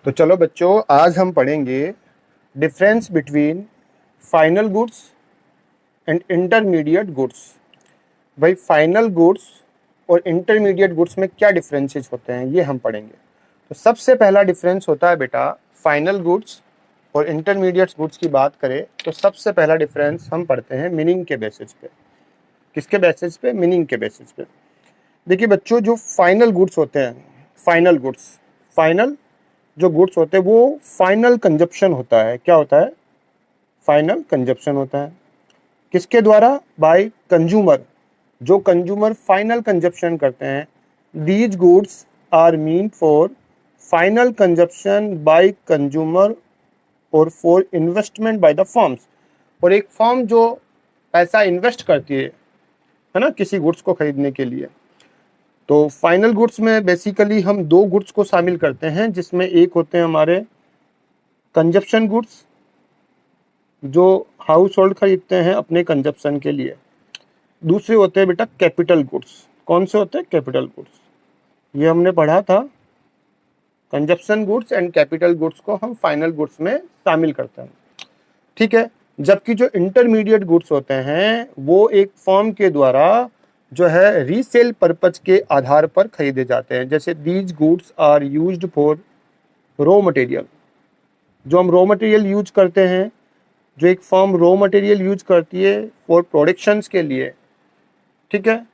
तो चलो बच्चों, आज हम पढ़ेंगे difference between final goods and intermediate goods. भाई, फाइनल गुड्स और इंटरमीडिएट गुड्स में क्या डिफरेंसेस होते हैं ये हम पढ़ेंगे। तो सबसे पहला डिफरेंस होता है बेटा, फाइनल गुड्स और इंटरमीडिएट गुड्स की बात करें तो सबसे पहला डिफरेंस हम पढ़ते हैं मीनिंग के बेसिस पे। किसके बेसिस पे? मीनिंग के बेसिस पे। देखिए बच्चों, जो फाइनल गुड्स होते हैं, फाइनल जो गुड्स होते हैं वो फाइनल कंजप्शन होता है। क्या होता है? फाइनल कंजप्शन होता है। किसके द्वारा? By consumer. जो कंज्यूमर फाइनल कंजप्शन करते हैं, these goods are meant for final consumption by consumer और for investment by the firms. और एक फर्म जो पैसा इन्वेस्ट करती है ना, किसी गुड्स को खरीदने के लिए। तो फाइनल गुड्स में बेसिकली हम दो गुड्स को शामिल करते हैं, जिसमें एक होते हैं हमारे कंजप्शन गुड्स, जो हाउस होल्ड खरीदते हैं अपने कंजप्शन के लिए। दूसरे होते हैं बेटा कैपिटल गुड्स। कौन से होते हैं? Capital goods. ये हमने पढ़ा था, consumption goods and capital goods को हम फाइनल गुड्स में शामिल करते हैं। ठीक है। जबकि जो इंटरमीडिएट गुड्स होते हैं वो एक फर्म के द्वारा जो है रीसेल पर्पज के आधार पर खरीदे जाते हैं। जैसे these goods are used for raw material. जो हम रॉ मटेरियल यूज करते हैं, जो एक फर्म रॉ मटेरियल यूज करती है फॉर प्रोडक्शंस के लिए, ठीक है,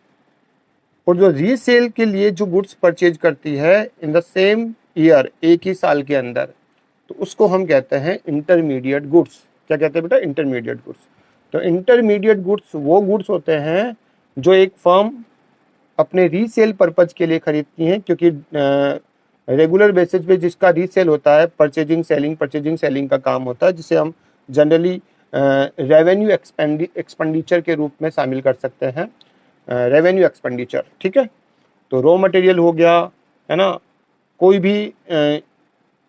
और जो रीसेल के लिए जो गुड्स परचेज करती है इन द सेम ईयर, एक ही साल के अंदर, तो उसको हम कहते हैं इंटरमीडिएट गुड्स। क्या कहते हैं बेटा? Intermediate goods. तो इंटरमीडिएट गुड्स वो गुड्स होते हैं जो एक फर्म अपने रीसेल पर्पज के लिए खरीदती हैं, क्योंकि रेगुलर बेसिस पे जिसका रीसेल होता है, परचेजिंग सेलिंग का काम होता है, जिसे हम जनरली रेवेन्यू एक्सपेंडिचर के रूप में शामिल कर सकते हैं। रेवेन्यू एक्सपेंडिचर, ठीक है। तो रॉ मटेरियल हो गया, है ना, कोई भी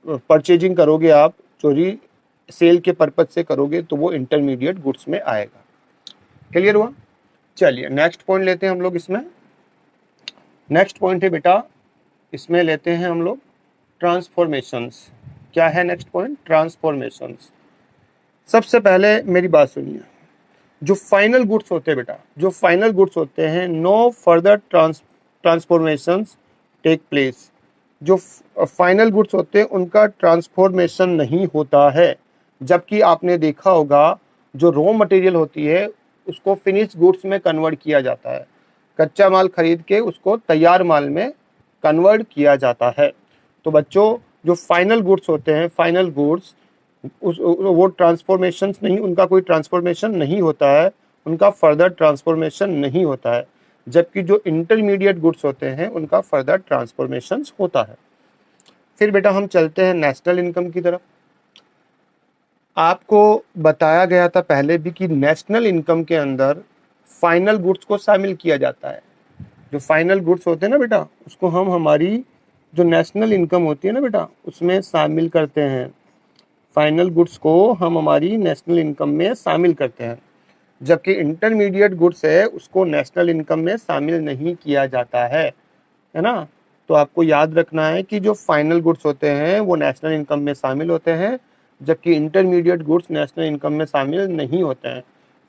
परचेजिंग करोगे आप, जो सेल के पर्पज से करोगे, तो वो इंटरमीडिएट गुड्स में आएगा। क्लियर हुआ? चलिए नेक्स्ट पॉइंट लेते हैं हम लोग इसमें। नेक्स्ट पॉइंट है बेटा, इसमें लेते हैं हम लोग ट्रांसफॉर्मेशंस। क्या है नेक्स्ट पॉइंट? ट्रांसफॉर्मेशंस। सबसे पहले मेरी बात सुनिए, जो फाइनल गुड्स होते हैं बेटा, जो फाइनल गुड्स होते हैं, no further transformations take place. जो फाइनल गुड्स होते हैं उनका ट्रांसफॉर्मेशन नहीं होता है। जबकि आपने देखा होगा जो रॉ मटेरियल होती है उसको फिनिश गुड्स में कन्वर्ट किया जाता है। कच्चा माल खरीद के उसको तैयार माल में कन्वर्ट किया जाता है। तो बच्चों, जो फाइनल गुड्स होते हैं, फाइनल गुड्स वो ट्रांसफॉर्मेशन नहीं, उनका कोई ट्रांसफॉर्मेशन नहीं होता है, उनका फर्दर ट्रांसफॉर्मेशन नहीं होता है। जबकि जो इंटरमीडिएट गुड्स होते हैं उनका फर्दर ट्रांसफॉर्मेशन होता है। फिर बेटा हम चलते हैं नेशनल इनकम की तरफ। आपको बताया गया था पहले भी कि नेशनल इनकम के अंदर फाइनल गुड्स को शामिल किया जाता है। जो फाइनल गुड्स होते हैं ना बेटा, उसको हम हमारी जो नेशनल इनकम होती है ना बेटा, उसमें शामिल करते हैं। फाइनल गुड्स को हम हमारी नेशनल इनकम में शामिल करते हैं। जबकि इंटरमीडिएट गुड्स है उसको नेशनल इनकम में शामिल नहीं किया जाता है ना। तो आपको याद रखना है कि जो फाइनल गुड्स होते हैं वो नेशनल इनकम में शामिल होते हैं, जबकि इंटरमीडिएट गुड्स नेशनल इनकम में शामिल नहीं होते हैं।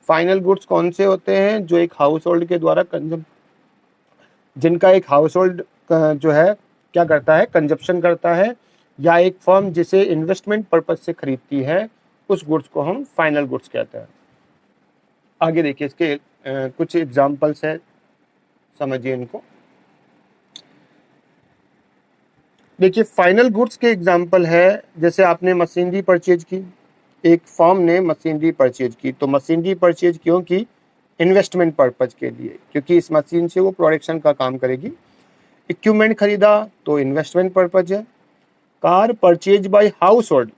फाइनल गुड्स कौन से होते हैं? जो एक हाउस होल्ड के द्वारा जिनका एक हाउस होल्ड जो है क्या करता है? कंजप्शन करता है, या एक फर्म जिसे इन्वेस्टमेंट पर्पज से खरीदती है, उस गुड्स को हम फाइनल गुड्स कहते हैं। आगे देखिए, इसके कुछ एग्जाम्पल्स है, समझिए इनको। देखिए फाइनल गुड्स के एग्जाम्पल है, जैसे आपने मशीनरी परचेज की, एक फर्म ने मशीनरी परचेज की, तो मशीनरी परचेज क्यों की? इन्वेस्टमेंट पर्पज के लिए, क्योंकि इस मशीन से वो प्रोडक्शन का काम करेगी। इक्विपमेंट खरीदा तो इन्वेस्टमेंट पर्पज है। Car purchase by house hold,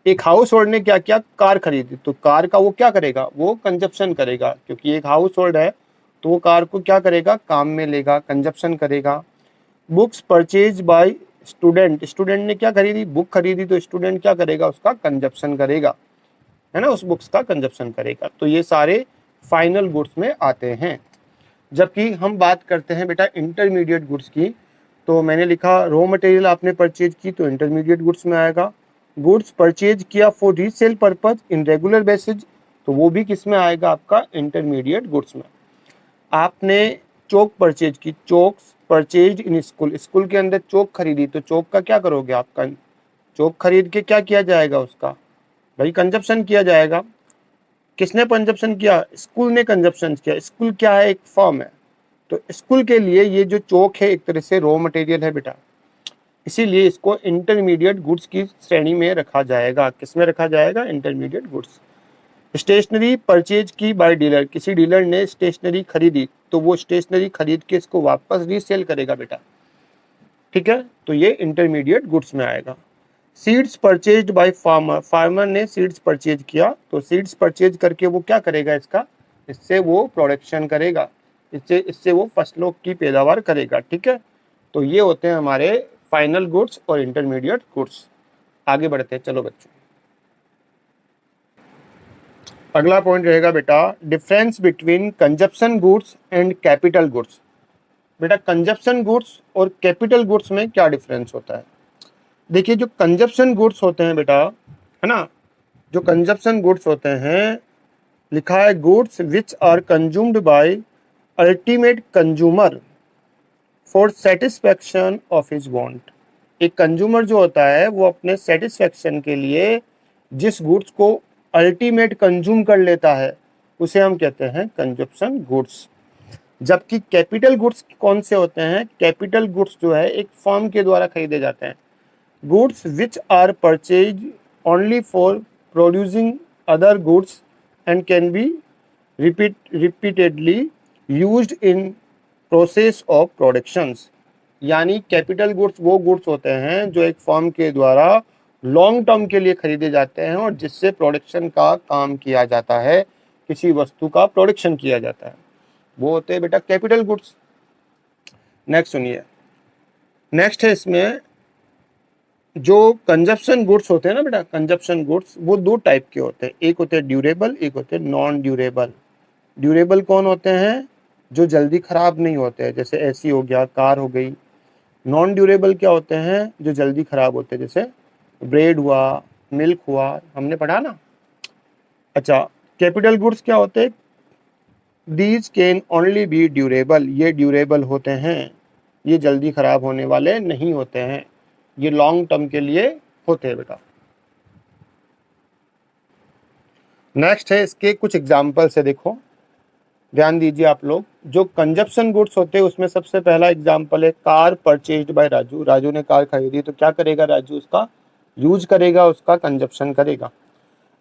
एक हाउस होल्ड ने क्या किया? कार खरीदी, तो कार का वो क्या करेगा? वो कंजप्शन करेगा, क्योंकि एक हाउस होल्ड है तो वो कार को क्या करेगा? काम में लेगा, कंजप्शन करेगा। Books purchase by student, student ने क्या खरीदी? बुक खरीदी, तो स्टूडेंट क्या करेगा? उसका कंजप्शन करेगा, है ना, उस बुक्स का कंजप्शन करेगा। तो ये सारे फाइनल गुड्स में आते हैं। जबकि हम बात करते हैं बेटा इंटरमीडिएट गुड्स की, तो मैंने लिखा रॉ मटेरियल आपने परचेज की तो इंटरमीडिएट गुड्स में आएगा। गुड्स परचेज किया for resale purpose in regular basis तो वो भी किस में आएगा, आपका इंटरमीडिएट गुड्स में। आपने चौक परचेज की, चौक परचेज इन स्कूल, स्कूल के अंदर चौक खरीदी तो चौक का क्या करोगे, आपका चौक खरीद के क्या किया जाएगा, उसका भाई कंजप्शन किया जाएगा। किसने कंजप्शन किया, स्कूल ने कंजप्शन किया। स्कूल क्या है, एक फर्म है, तो स्कूल के लिए ये जो चौक है एक तरह से रॉ मटेरियल है बेटा, इसीलिए इसको इंटरमीडिएट गुड्स की श्रेणी में रखा जाएगा। किसमें रखा जाएगा, इंटरमीडिएट गुड्स। स्टेशनरी परचेज की बाय डीलर, किसी डीलर ने स्टेशनरी खरीदी तो वो स्टेशनरी खरीद के इसको वापस रीसेल करेगा बेटा, ठीक है, तो ये इंटरमीडिएट गुड्स में आएगा। Seeds purchased by farmer, farmer ने सीड्स परचेज किया तो सीड्स परचेज करके वो क्या करेगा, इसका इससे वो प्रोडक्शन करेगा, इससे वो फसलों की पैदावार करेगा, ठीक है। तो ये होते हैं हमारे फाइनल गुड्स और इंटरमीडिएट गुड्स। आगे बढ़ते हैं, चलो बच्चों। अगला पॉइंट रहेगा बेटा, difference between consumption goods and capital goods. बेटा कंजप्शन गुड्स और कैपिटल गुड्स में क्या डिफरेंस होता है। देखिए जो कंजप्शन गुड्स होते हैं बेटा, है ना, जो कंजप्शन गुड्स होते हैं, लिखा है goods which are consumed by ultimate consumer for satisfaction of his want. एक कंज्यूमर जो होता है वो अपने सेटिस्फैक्शन के लिए जिस गुड्स को अल्टीमेट कंज्यूम कर लेता है उसे हम कहते हैं कंजप्शन गुड्स। जबकि कैपिटल गुड्स कौन से होते हैं, कैपिटल गुड्स जो है एक फर्म के द्वारा खरीदे जाते हैं। Goods which are purchase only for producing other goods and can be repeatedly used in process of productions. यानी कैपिटल गुड्स वो गुड्स होते हैं जो एक फर्म के द्वारा लॉन्ग टर्म के लिए खरीदे जाते हैं और जिससे प्रोडक्शन का काम किया जाता है, किसी वस्तु का प्रोडक्शन किया जाता है, वो होते हैं बेटा कैपिटल गुड्स। नेक्स्ट सुनिए, नेक्स्ट है इसमें जो कंजप्शन गुड्स होते हैं ना बेटा, कंजप्शन गुड्स वो दो टाइप के होते हैं, एक होते हैं ड्यूरेबल, एक होते हैं नॉन ड्यूरेबल। ड्यूरेबल कौन होते हैं, जो जल्दी खराब नहीं होते हैं, जैसे एसी हो गया, कार हो गई। नॉन ड्यूरेबल क्या होते हैं, जो जल्दी खराब होते हैं, जैसे ब्रेड हुआ, मिल्क हुआ, हमने पढ़ा ना। अच्छा, कैपिटल गुड्स क्या होते हैं, these can only be durable, ये ड्यूरेबल होते हैं, ये जल्दी खराब होने वाले नहीं होते हैं, ये लॉन्ग टर्म के लिए होते हैं बेटा। नेक्स्ट है इसके कुछ एग्जाम्पल से, देखो ध्यान दीजिए आप लोग। जो कंजप्शन गुड्स होते हैं उसमें सबसे पहला एग्जाम्पल है car purchased bye Raju. Raju ने कार खरीदी तो क्या करेगा राजू, उसका यूज करेगा, उसका कंजप्शन करेगा।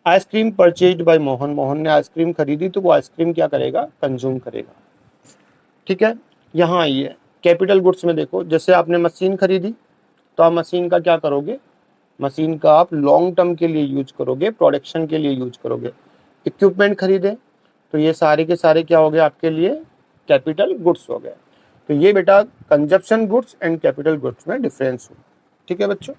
Ice cream purchased bye Mohan, Mohan ने आइसक्रीम खरीदी तो वो आइसक्रीम क्या करेगा, कंज्यूम करेगा, ठीक है। यहाँ आइए कैपिटल गुड्स में, देखो जैसे आपने मशीन खरीदी तो आप मशीन का क्या करोगे, मशीन का आप लॉन्ग टर्म के लिए यूज करोगे, प्रोडक्शन के लिए यूज करोगे। इक्विपमेंट खरीदे तो ये सारे के सारे क्या हो गए आपके लिए, कैपिटल गुड्स हो गए। तो ये बेटा consumption goods and capital goods में डिफरेंस हो, ठीक है बच्चों।